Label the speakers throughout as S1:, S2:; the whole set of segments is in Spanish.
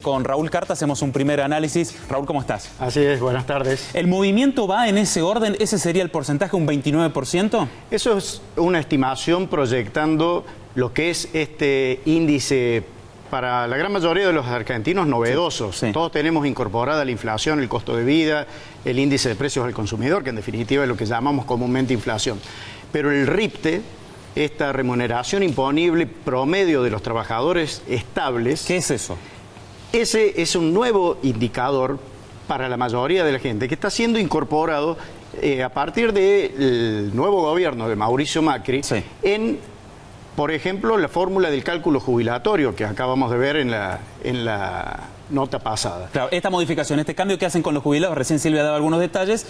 S1: Con Raúl Carta hacemos un primer análisis. Raúl, ¿cómo estás?
S2: Así es, buenas tardes.
S1: ¿El movimiento va en ese orden? ¿Ese sería el porcentaje, un 29%?
S2: Eso es una estimación proyectando lo que es este índice para la gran mayoría de los argentinos novedosos.
S1: Sí.
S2: Todos tenemos incorporada la inflación, el costo de vida, el índice de precios al consumidor, que en definitiva es lo que llamamos comúnmente inflación. Pero el RIPTE, esta remuneración imponible promedio de los trabajadores estables...
S1: ¿Qué es eso?
S2: Ese es un nuevo indicador para la mayoría de la gente que está siendo incorporado a partir del nuevo gobierno de Mauricio Macri en, por ejemplo, la fórmula del cálculo jubilatorio que acabamos de ver en la nota pasada.
S1: Claro, esta modificación, este cambio que hacen con los jubilados, recién Silvia daba algunos detalles,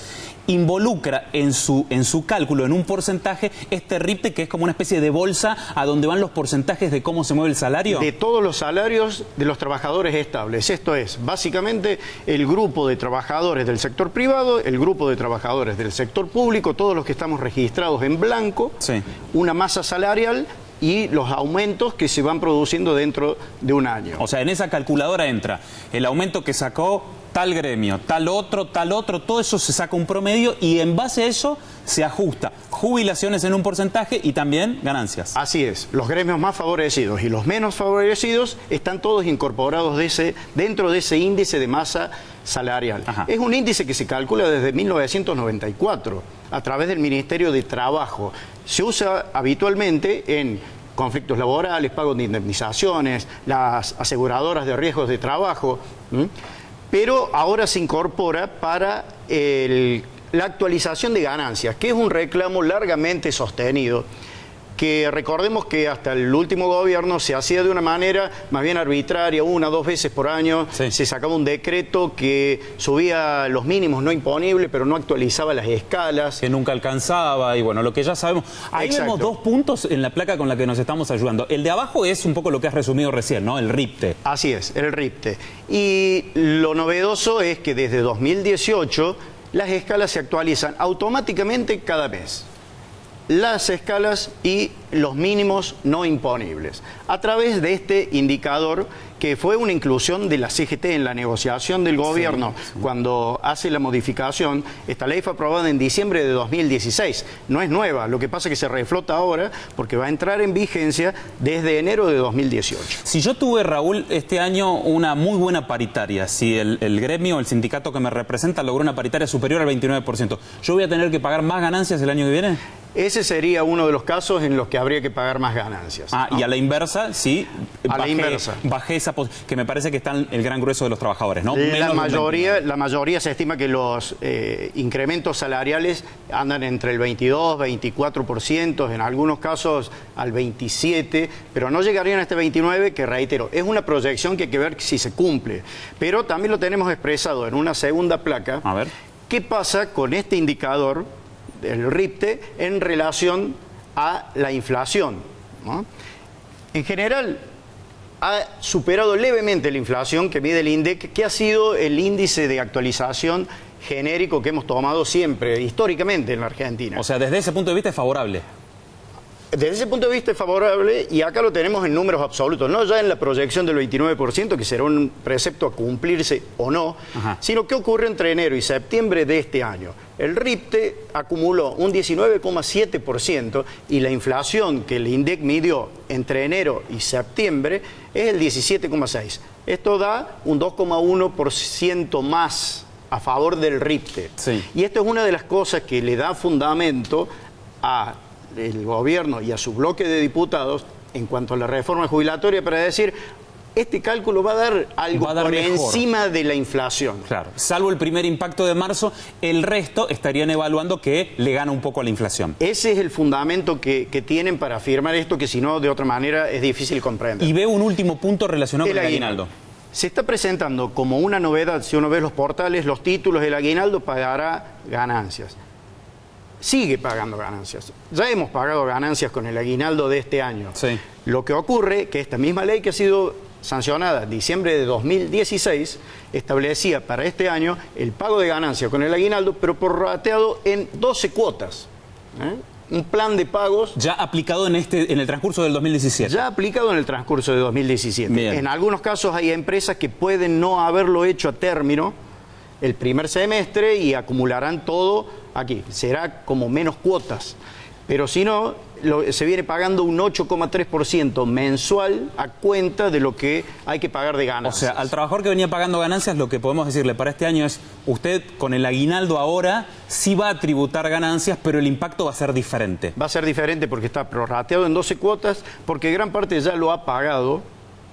S1: involucra en su cálculo, en un porcentaje, este RIPTE, que es como una especie de bolsa a donde van los porcentajes de cómo se mueve el salario.
S2: De todos los salarios de los trabajadores estables. Esto es, básicamente, el grupo de trabajadores del sector privado, el grupo de trabajadores del sector público, todos los que estamos registrados en blanco, una masa salarial y los aumentos que se van produciendo dentro de un año.
S1: O sea, en esa calculadora entra el aumento que sacó tal gremio, tal otro, todo eso se saca un promedio y en base a eso se ajusta jubilaciones en un porcentaje y también ganancias.
S2: Así es, los gremios más favorecidos y los menos favorecidos están todos incorporados dentro de ese índice de masa salarial.
S1: Ajá.
S2: Es un índice que se calcula desde 1994 a través del Ministerio de Trabajo. Se usa habitualmente en conflictos laborales, pagos de indemnizaciones, las aseguradoras de riesgos de trabajo, pero ahora se incorpora para la actualización de ganancias, que es un reclamo largamente sostenido, que recordemos que hasta el último gobierno se hacía de una manera más bien arbitraria, 1 o 2 veces por año, se sacaba un decreto que subía los mínimos no imponibles, pero no actualizaba las escalas.
S1: Que nunca alcanzaba y bueno, lo que ya sabemos. Ahí vemos 2 puntos en la placa con la que nos estamos ayudando. El de abajo es un poco lo que has resumido recién, ¿no? El RIPTE.
S2: Así es, el RIPTE. Y lo novedoso es que desde 2018 las escalas se actualizan automáticamente cada mes. Las escalas y los mínimos no imponibles, a través de este indicador que fue una inclusión de la CGT en la negociación del gobierno cuando hace la modificación. Esta ley fue aprobada en diciembre de 2016, no es nueva, lo que pasa es que se reflota ahora porque va a entrar en vigencia desde enero de 2018.
S1: Si yo tuve, Raúl, este año una muy buena paritaria, si el gremio, el sindicato que me representa logró una paritaria superior al 29%, ¿yo voy a tener que pagar más ganancias el año que viene?
S2: Ese sería uno de los casos en los que habría que pagar más ganancias.
S1: ¿no? Y a la inversa, sí, bajé esa que me parece que están el gran grueso de los trabajadores, ¿no?
S2: La mayoría se estima que los incrementos salariales andan entre el 22, 24%, en algunos casos al 27%, pero no llegarían a este 29%, que reitero, es una proyección que hay que ver si se cumple. Pero también lo tenemos expresado en una segunda placa.
S1: A ver.
S2: ¿Qué pasa con este indicador del RIPTE en relación a la inflación, ¿no? En general, ha superado levemente la inflación que mide el INDEC, que ha sido el índice de actualización genérico que hemos tomado siempre, históricamente en la Argentina.
S1: O sea, desde ese punto de vista es favorable.
S2: Desde ese punto de vista es favorable y acá lo tenemos en números absolutos, no ya en la proyección del 29%, que será un precepto a cumplirse o no, sino que ocurre entre enero y septiembre de este año. El RIPTE acumuló un 19,7% y la inflación que el INDEC midió entre enero y septiembre es el 17,6%. Esto da un 2,1% más a favor del RIPTE. Y esto es una de las cosas que le da fundamento a el gobierno y a su bloque de diputados en cuanto a la reforma jubilatoria para decir, este cálculo va a dar algo por encima de la inflación.
S1: Claro, salvo el primer impacto de marzo, el resto estarían evaluando que le gana un poco a la inflación.
S2: Ese es el fundamento que tienen para afirmar esto, que si no, de otra manera, es difícil comprender.
S1: Y veo un último punto relacionado con el aguinaldo.
S2: Se está presentando como una novedad, si uno ve los portales, los títulos del aguinaldo pagará ganancias. Sigue pagando ganancias. Ya hemos pagado ganancias con el aguinaldo de este año. Lo que ocurre que esta misma ley que ha sido sancionada en diciembre de 2016 establecía para este año el pago de ganancias con el aguinaldo, pero prorrateado en 12 cuotas. un plan de pagos
S1: Ya aplicado en el transcurso del 2017.
S2: ya aplicado en el transcurso de 2017.
S1: Bien.
S2: En algunos casos hay empresas que pueden no haberlo hecho a término el primer semestre y acumularán todo aquí. Será como menos cuotas. Pero si no, se viene pagando un 8,3% mensual a cuenta de lo que hay que pagar de
S1: O
S2: ganancias.
S1: sea, al trabajador que venía pagando ganancias, lo que podemos decirle para este año es, usted con el aguinaldo ahora sí va a tributar ganancias, pero el impacto va a ser diferente.
S2: Va a ser diferente porque está prorrateado en 12 cuotas, porque gran parte ya lo ha pagado,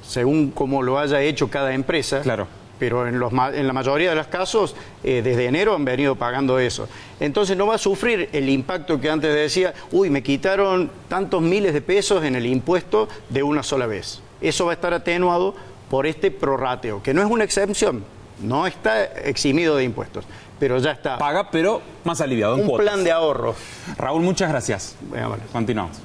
S2: según como lo haya hecho cada empresa.
S1: Claro.
S2: Pero en la mayoría de los casos, desde enero han venido pagando eso. Entonces no va a sufrir el impacto que antes decía, uy, me quitaron tantos miles de pesos en el impuesto de una sola vez. Eso va a estar atenuado por este prorrateo, que no es una exención, no está eximido de impuestos, pero ya está.
S1: Paga, pero más aliviado, en
S2: Un
S1: cuotas.
S2: plan de ahorro.
S1: Raúl, muchas gracias.
S2: Bueno, vale.
S1: Continuamos.